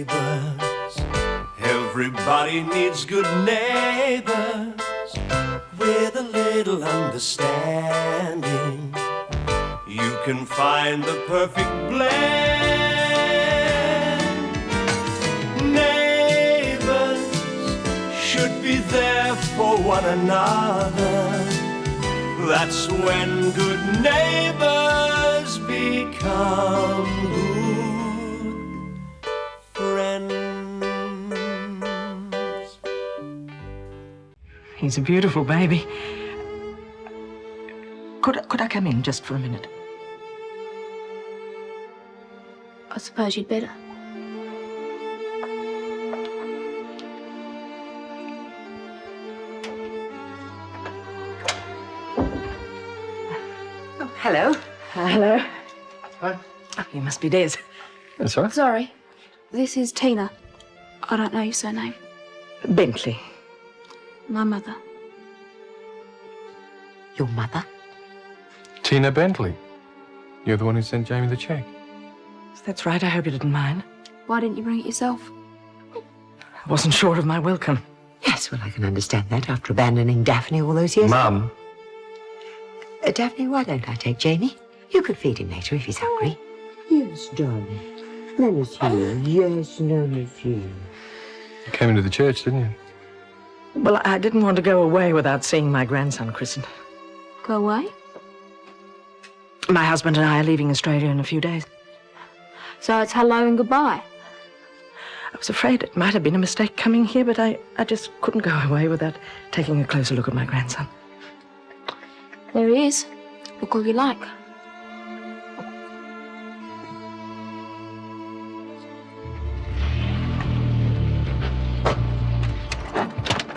neighbours. Everybody needs good neighbours with a little understanding. You can find the perfect blend. Neighbours should be there for one another. That's when good neighbours become good friends. He's a beautiful baby. Could I come in just for a minute? I suppose you'd better. Hello. Hello. Hi. Oh, you must be Des. That's all right. Sorry, this is Tina. I don't know your surname. Bentley. My mother. Your mother? Tina Bentley. You're the one who sent Jamie the cheque. That's right. I hope you didn't mind. Why didn't you bring it yourself? I wasn't sure of my welcome. Yes, well, I can understand that after abandoning Daphne all those years. Mum. Daphne, why don't I take Jamie? You could feed him later if he's hungry. Yes, darling. Nana's here. Yes, Nana's here. You came into the church, didn't you? Well, I didn't want to go away without seeing my grandson christened. Go away? My husband and I are leaving Australia in a few days. So it's hello and goodbye. I was afraid it might have been a mistake coming here, but I just couldn't go away without taking a closer look at my grandson. There he is. Look all you like.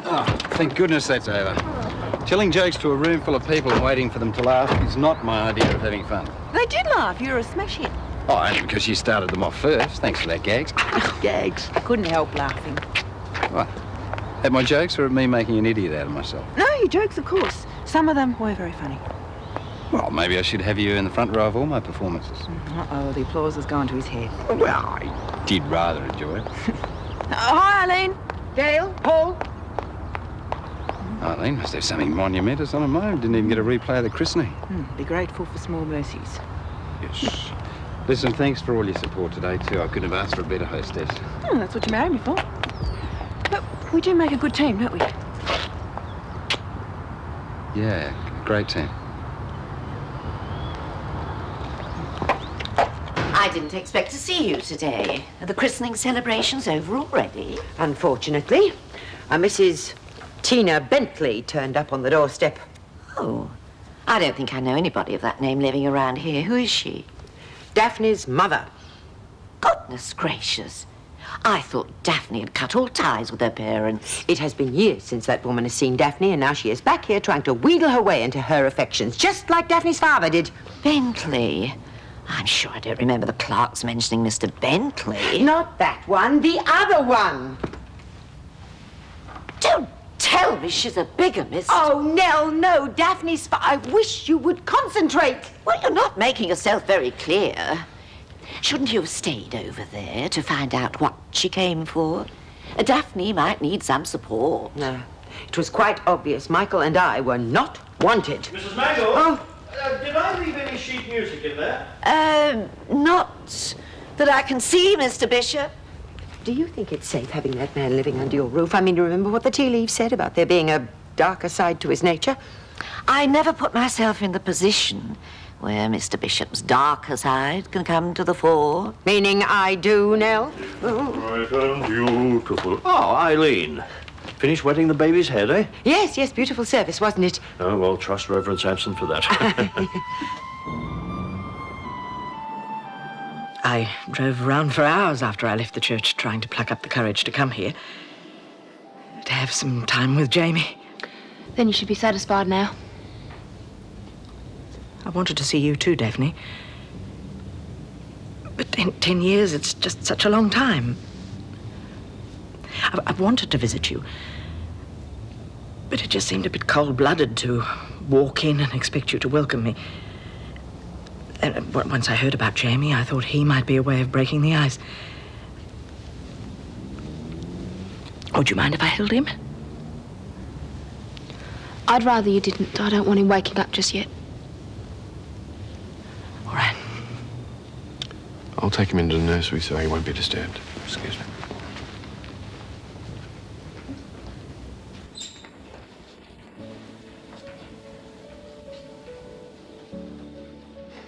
Oh, thank goodness that's over. Telling jokes to a room full of people and waiting for them to laugh is not my idea of having fun. They did laugh. You're a smash hit. Oh, only because you started them off first. Thanks for that, Gags. Gags. I couldn't help laughing. What? At my jokes or at me making an idiot out of myself? No, your jokes, of course. Some of them were very funny. Well, maybe I should have you in the front row of all my performances. Uh-oh, the applause has gone to his head. Well, I did rather enjoy it. Hi, Elaine. Dale. Paul. Eileen must have something monumentous on her mind. Didn't even get a replay of the christening. Be grateful for small mercies. Yes. Listen, thanks for all your support today, too. I couldn't have asked for a better hostess. Oh, that's what you married me for. But we do make a good team, don't we? Yeah, great team. I didn't expect to see you today. Are the christening celebrations over already? Unfortunately, a Mrs. Tina Bentley turned up on the doorstep. Oh, I don't think I know anybody of that name living around here. Who is she? Daphne's mother. Goodness gracious. I thought Daphne had cut all ties with her parents. It has been years since that woman has seen Daphne, and now she is back here trying to wheedle her way into her affections, just like Daphne's father did. Bentley. I'm sure I don't remember the Clarkes mentioning Mr. Bentley. Not that one, the other one. Don't tell me she's a bigamist. Oh, Nell, no. Daphne's... I wish you would concentrate. Well, you're not making yourself very clear. Shouldn't you have stayed over there to find out what she came for? Daphne might need some support. No. It was quite obvious Michael and I were not wanted. Mrs. Mangel? Oh. Did I leave any sheet music in there? Not that I can see, Mr. Bishop. Do you think it's safe having that man living under your roof? I mean, you remember what the tea leaves said about there being a darker side to his nature? I never put myself in the position where Mr. Bishop's darker side can come to the fore. Meaning I do, Nell? Right and beautiful. Oh, Eileen. Finished wetting the baby's head, eh? Yes, yes, beautiful service, wasn't it? Oh, well, trust Reverend Sampson for that. I drove around for hours after I left the church trying to pluck up the courage to come here. To have some time with Jamie. Then you should be satisfied now. I wanted to see you too, Daphne. But 10 years, it's just such a long time. I've wanted to visit you. But it just seemed a bit cold-blooded to walk in and expect you to welcome me. And once I heard about Jamie, I thought he might be a way of breaking the ice. Would you mind if I held him? I'd rather you didn't. I don't want him waking up just yet. All right. I'll take him into the nursery so he won't be disturbed. Excuse me.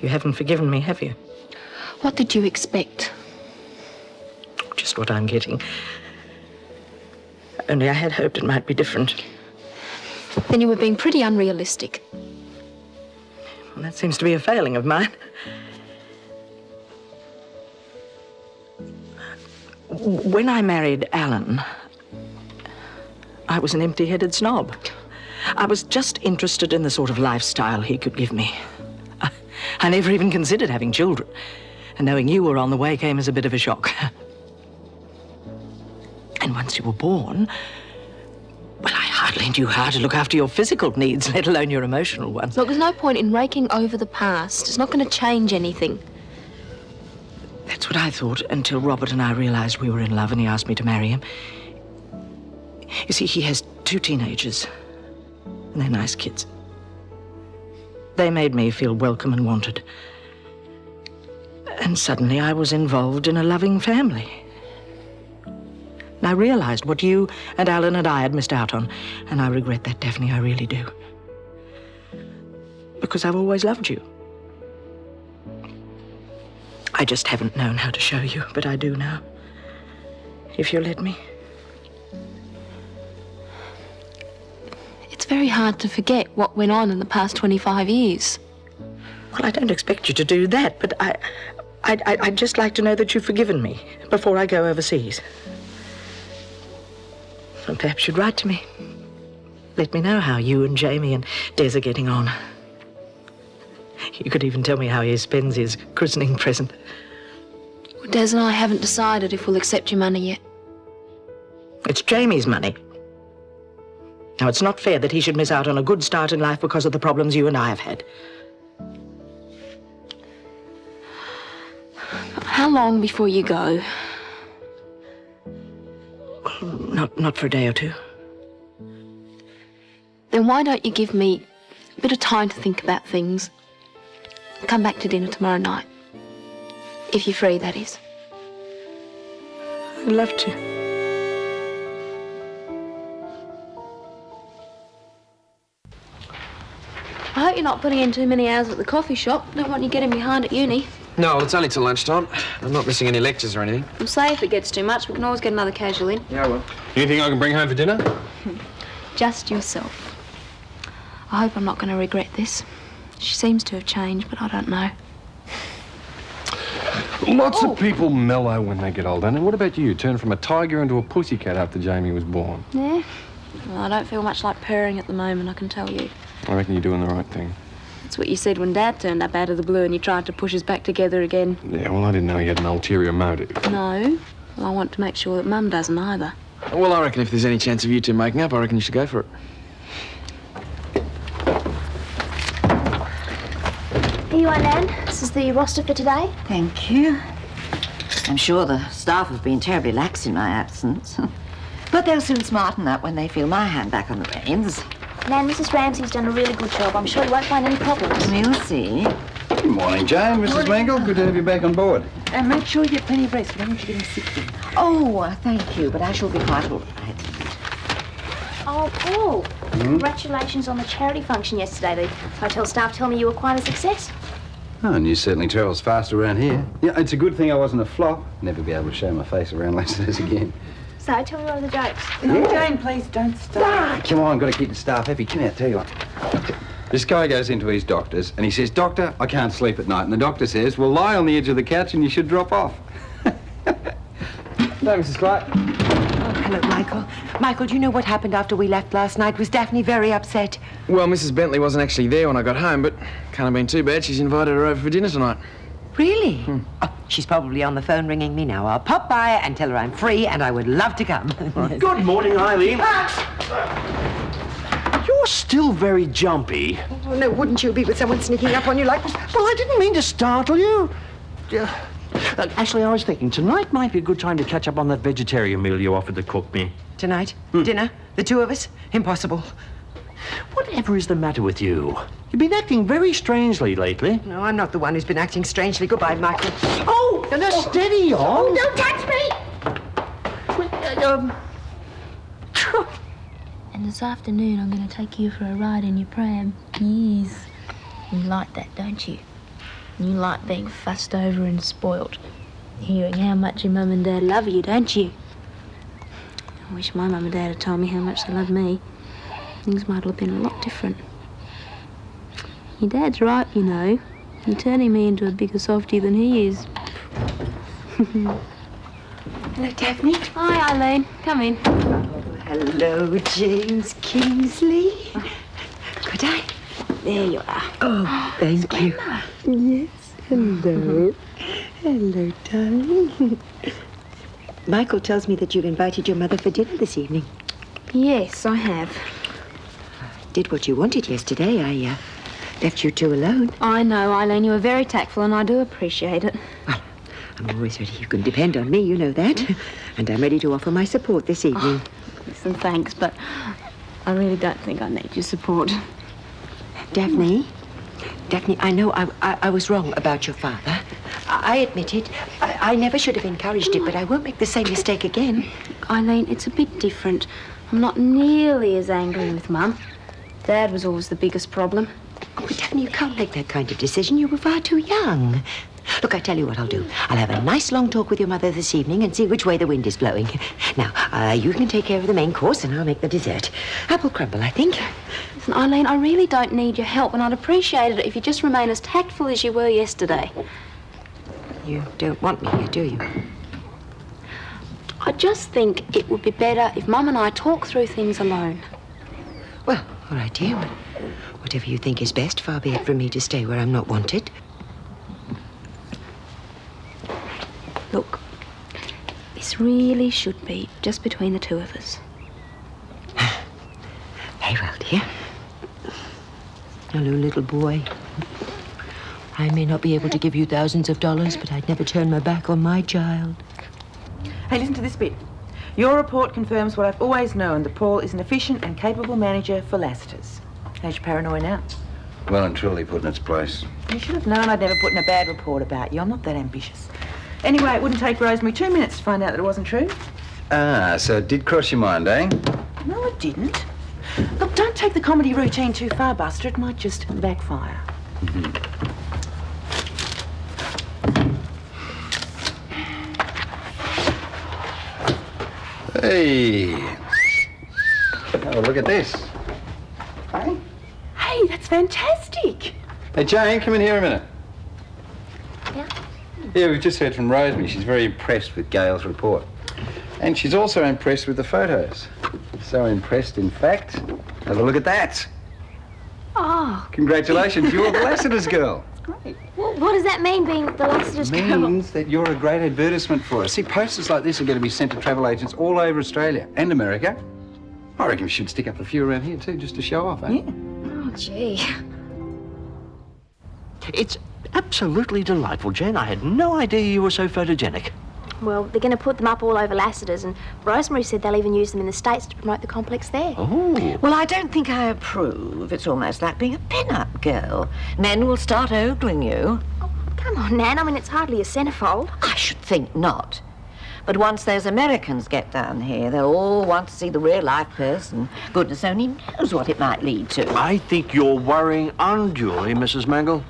You haven't forgiven me, have you? What did you expect? Just what I'm getting. Only I had hoped it might be different. Then you were being pretty unrealistic. Well, that seems to be a failing of mine. When I married Alan, I was an empty-headed snob. I was just interested in the sort of lifestyle he could give me. I never even considered having children. And knowing you were on the way came as a bit of a shock. And once you were born, well, I hardly knew how to look after your physical needs, let alone your emotional ones. Look, there's no point in raking over the past. It's not going to change anything. That's what I thought until Robert and I realized we were in love and he asked me to marry him. You see, he has 2 teenagers, and they're nice kids. They made me feel welcome and wanted. And suddenly I was involved in a loving family. And I realized what you and Alan and I had missed out on, and I regret that, Daphne, I really do. Because I've always loved you. I just haven't known how to show you, but I do now. If you'll let me. It's very hard to forget what went on in the past 25 years. Well, I don't expect you to do that, but I'd just like to know that you've forgiven me before I go overseas. And perhaps you'd write to me. Let me know how you and Jamie and Des are getting on. You could even tell me how he spends his christening present. Well, Des and I haven't decided if we'll accept your money yet. It's Jamie's money. Now, it's not fair that he should miss out on a good start in life because of the problems you and I have had. How long before you go? Not for a day or two. Then why don't you give me a bit of time to think about things? Come back to dinner tomorrow night. If you're free, that is. I'd love to. I hope you're not putting in too many hours at the coffee shop. Don't want you getting behind at uni. No, it's only till lunchtime. I'm not missing any lectures or anything. I'm say if it gets too much, we can always get another casual in. Yeah, I will. Anything I can bring home for dinner? Just yourself. I hope I'm not going to regret this. She seems to have changed, but I don't know. Lots of people mellow when they get older. And what about you? Turn from a tiger into a pussycat after Jamie was born. Yeah? Well, I don't feel much like purring at the moment, I can tell you. I reckon you're doing the right thing. That's what you said when Dad turned up out of the blue and you tried to push us back together again. Yeah, well, I didn't know he had an ulterior motive. No. Well, I want to make sure that Mum doesn't either. Well, I reckon if there's any chance of you two making up, I reckon you should go for it. Here you are, Nan. This is the roster for today. Thank you. I'm sure the staff have been terribly lax in my absence. But they'll soon smarten up when they feel my hand back on the reins. Nan, Mrs. Ramsay's done a really good job. I'm sure you won't find any problems. We'll see. Good morning, Jane. Mrs. Mangel, good to have you back on board. Make sure you get plenty of rest. We don't want you getting sick. Oh, thank you, but I shall be quite all right. Oh, Paul. Congratulations on the charity function yesterday. The hotel staff tell me you were quite a success. Oh, and you certainly travels fast around here. Yeah, it's a good thing I wasn't a flop. Never be able to show my face around Lancers again. So, tell me one of the jokes. No, Jane, please don't start. Come on, got to keep the staff happy. Come here, tell you what. This guy goes into his doctor's and he says, "Doctor, I can't sleep at night." And the doctor says, "Well, lie on the edge of the couch and you should drop off." No, Mrs. Clarke. Oh, hello, Michael. Michael, do you know what happened after we left last night? Was Daphne very upset? Well, Mrs. Bentley wasn't actually there when I got home, but can't have been too bad. She's invited her over for dinner tonight. Really? Oh, she's probably on the phone ringing me now. I'll pop by and tell her I'm free and I would love to come. Good morning, Eileen. You're still very jumpy. Oh, no, wouldn't you be with someone sneaking up on you like this? Well, I didn't mean to startle you. Actually, I was thinking tonight might be a good time to catch up on that vegetarian meal you offered to cook me. Tonight? Dinner? The two of us? Impossible. Whatever is the matter with you? You've been acting very strangely lately. No, I'm not the one who's been acting strangely. Goodbye, Michael. Oh, now steady on. Oh, don't touch me! And this afternoon, I'm going to take you for a ride in your pram. Yes. You like that, don't you? You like being fussed over and spoilt. Hearing how much your mum and dad love you, don't you? I wish my mum and dad had told me how much they love me. Things might have been a lot different. Your dad's right, you know. You're turning me into a bigger softie than he is. Hello, Daphne. Hi, Eileen. Come in. Hello, James Kingsley. Could I? There you are. Oh, thank you. Yes, hello. Hello, darling. Michael tells me that you've invited your mother for dinner this evening. Yes, I have. Did what you wanted yesterday. I left you two alone. I know, Eileen. You were very tactful, and I do appreciate it. Well, I'm always ready. You can depend on me, you know that. And I'm ready to offer my support this evening. Listen, thanks, but I really don't think I need your support. Daphne, I know I was wrong about your father. I admit it. I never should have encouraged it, but I won't make the same mistake again. Eileen, it's a bit different. I'm not nearly as angry with Mum. Dad was always the biggest problem. Oh, but Daphne, you can't make that kind of decision. You were far too young. Look, I tell you what I'll do. I'll have a nice long talk with your mother this evening and see which way the wind is blowing. Now, you can take care of the main course and I'll make the dessert. Apple crumble, I think. Listen, Eileen, I really don't need your help, and I'd appreciate it if you just remain as tactful as you were yesterday. You don't want me here, do you? I just think it would be better if Mum and I talk through things alone. Well, all right, dear. Whatever you think is best, far be it from me to stay where I'm not wanted. Look, this really should be just between the two of us. Very well, dear. Hello, little boy. I may not be able to give you thousands of dollars, but I'd never turn my back on my child. Hey, listen to this bit. Your report confirms what I've always known, that Paul is an efficient and capable manager for Lassiter's. How's your paranoia now? Well and truly put in its place. You should have known I'd never put in a bad report about you. I'm not that ambitious. Anyway, it wouldn't take Rosemary 2 minutes to find out that it wasn't true. Ah, so it did cross your mind, eh? No, it didn't. Look, don't take the comedy routine too far, Buster. It might just backfire. Hey. Oh, look at this. Hey? Hey, that's fantastic. Hey, Jane, come in here a minute. Yeah? Yeah, we've just heard from Rosemary. She's very impressed with Gail's report. And she's also impressed with the photos. So impressed, in fact. Have a look at that. Oh. Congratulations, you're the Lassiter's girl. Great. What does that mean, being the Lassiter's girl? Means that you're a great advertisement for us. See, posters like this are going to be sent to travel agents all over Australia and America. I reckon we should stick up a few around here too, just to show off, eh? Yeah. Oh, gee. It's absolutely delightful, Jane. I had no idea you were so photogenic. Well, they're going to put them up all over Lassiter's, and Rosemary said they'll even use them in the States to promote the complex there. Oh. Well, I don't think I approve. It's almost like being a pin-up girl. Men will start ogling you. Oh, come on, Nan. I mean, it's hardly a centerfold. I should think not. But once those Americans get down here, they'll all want to see the real-life person. Goodness only knows what it might lead to. I think you're worrying unduly, Mrs. Mangel.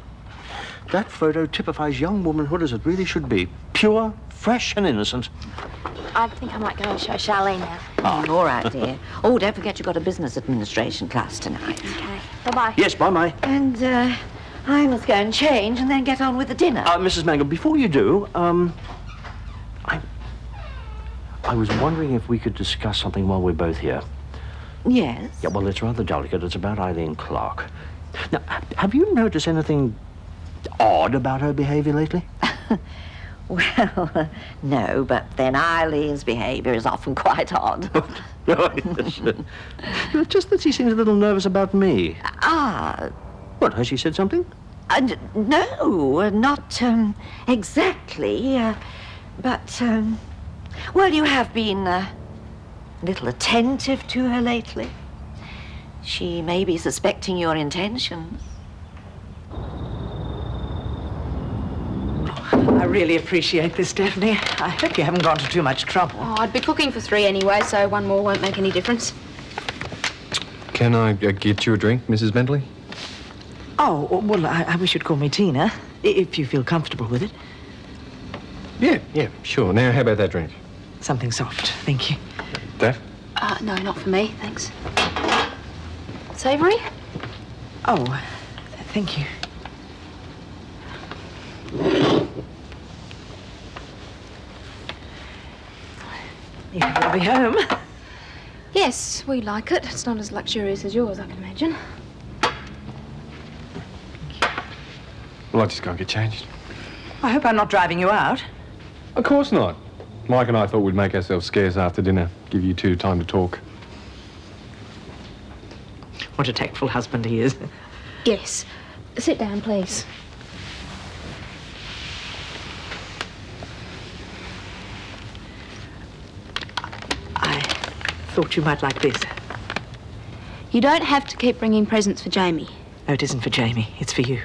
That photo typifies young womanhood as it really should be. Pure, fresh and innocent. I think I might go and show Charlene now. Oh, all right, dear. Oh, don't forget you've got a business administration class tonight. Okay. Bye-bye. Yes, bye-bye. And, I must go and change and then get on with the dinner. Mrs. Mangel, before you do, I was wondering if we could discuss something while we're both here. Yes? Yeah, well, it's rather delicate. It's about Eileen Clarke. Now, have you noticed anything odd about her behaviour lately? Well, no, but then Eileen's behaviour is often quite odd. Just that she seems a little nervous about me. Ah. What, has she said something? No, not exactly. But, well, you have been a little attentive to her lately. She may be suspecting your intentions. I really appreciate this, Daphne. I hope you haven't gone to too much trouble. Oh, I'd be cooking for 3 anyway, so one more won't make any difference. Can I get you a drink, Mrs. Bentley? Oh, well, I wish you'd call me Tina, if you feel comfortable with it. Yeah, sure. Now, how about that drink? Something soft, thank you. Daph? No, not for me, thanks. Savoury? Oh, thank you. You'll be home. Yes, we like it. It's not as luxurious as yours, I can imagine. Well, I'll just go and get changed. I hope I'm not driving you out. Of course not. Mike and I thought we'd make ourselves scarce after dinner, give you two time to talk. What a tactful husband he is. Yes. Sit down, please. I thought you might like this. You don't have to keep bringing presents for Jamie. No, it isn't for Jamie. It's for you.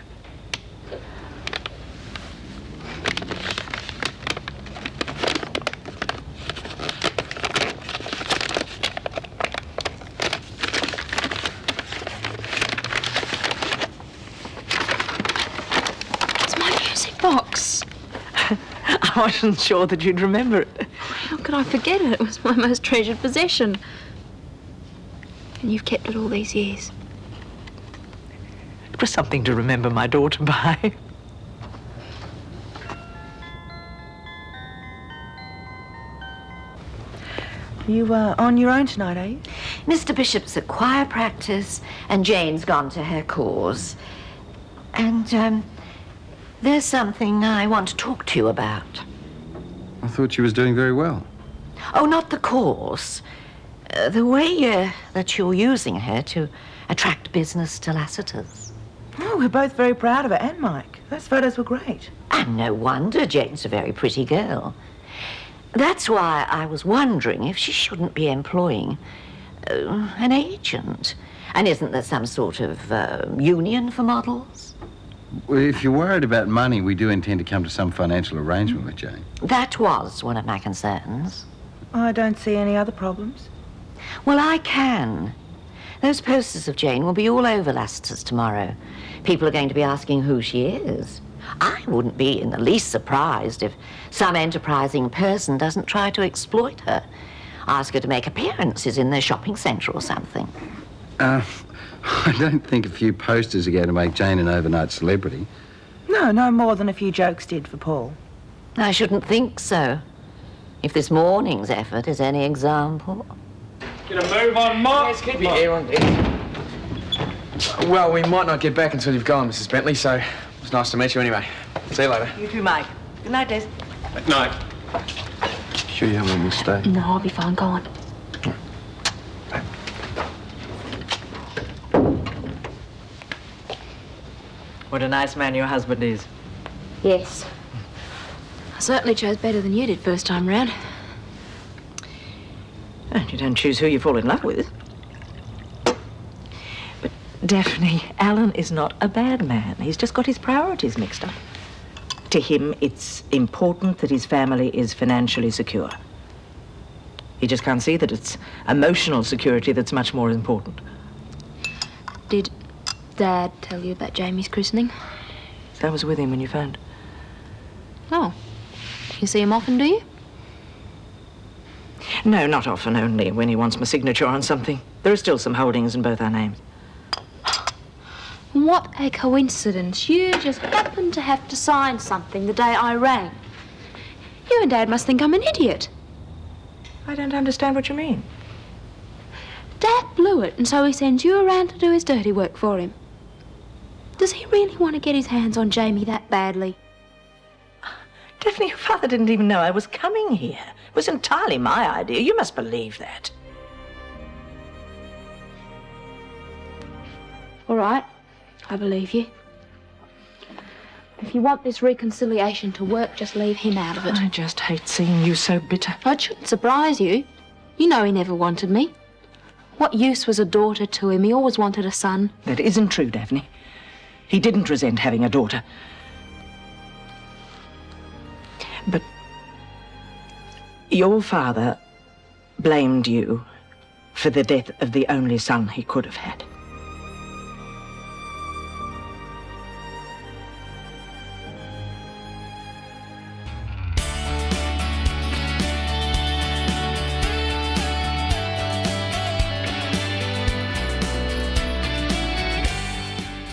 Box. I wasn't sure that you'd remember it. How could I forget it? It was my most treasured possession. And you've kept it all these years. It was something to remember my daughter by. You on your own tonight, are you? Mr. Bishop's at choir practice, and Jane's gone to her cause. And, there's something I want to talk to you about. I thought she was doing very well. Oh, not the course. The way that you're using her to attract business to Lassiter's. Oh, we're both very proud of her, and Mike. Those photos were great. And no wonder. Jane's a very pretty girl. That's why I was wondering if she shouldn't be employing an agent. And isn't there some sort of union for models? Well, if you're worried about money, we do intend to come to some financial arrangement with Jane. That was one of my concerns. I don't see any other problems. Well, I can. Those posters of Jane will be all over Lassiter's tomorrow. People are going to be asking who she is. I wouldn't be in the least surprised if some enterprising person doesn't try to exploit her. Ask her to make appearances in their shopping centre or something. I don't think a few posters are going to make Jane an overnight celebrity. No, no more than a few jokes did for Paul. I shouldn't think so. If this morning's effort is any example. Get a move on, Mark. Yes, keep your ear on deck. Well, we might not get back until you've gone, Mrs. Bentley, so it was nice to meet you anyway. See you later. You too, Mike. Good night, Des. Good night. Sure you haven't let me stay? No, I'll be fine. Go on. What a nice man your husband is. Yes. I certainly chose better than you did first time round. And you don't choose who you fall in love with. But, Daphne, Alan is not a bad man. He's just got his priorities mixed up. To him, it's important that his family is financially secure. He just can't see that it's emotional security that's much more important. Did Dad tell you about Jamie's christening? I was with him when you phoned. Oh. You see him often, do you? No, not often, only when he wants my signature on something. There are still some holdings in both our names. What a coincidence. You just happened to have to sign something the day I rang. You and Dad must think I'm an idiot. I don't understand what you mean. Dad blew it, and so he sends you around to do his dirty work for him. Does he really want to get his hands on Jamie that badly? Daphne, your father didn't even know I was coming here. It was entirely my idea. You must believe that. All right, I believe you. If you want this reconciliation to work, just leave him out of it. I just hate seeing you so bitter. It shouldn't surprise you. You know he never wanted me. What use was a daughter to him? He always wanted a son. That isn't true, Daphne. He didn't resent having a daughter. But your father blamed you for the death of the only son he could have had.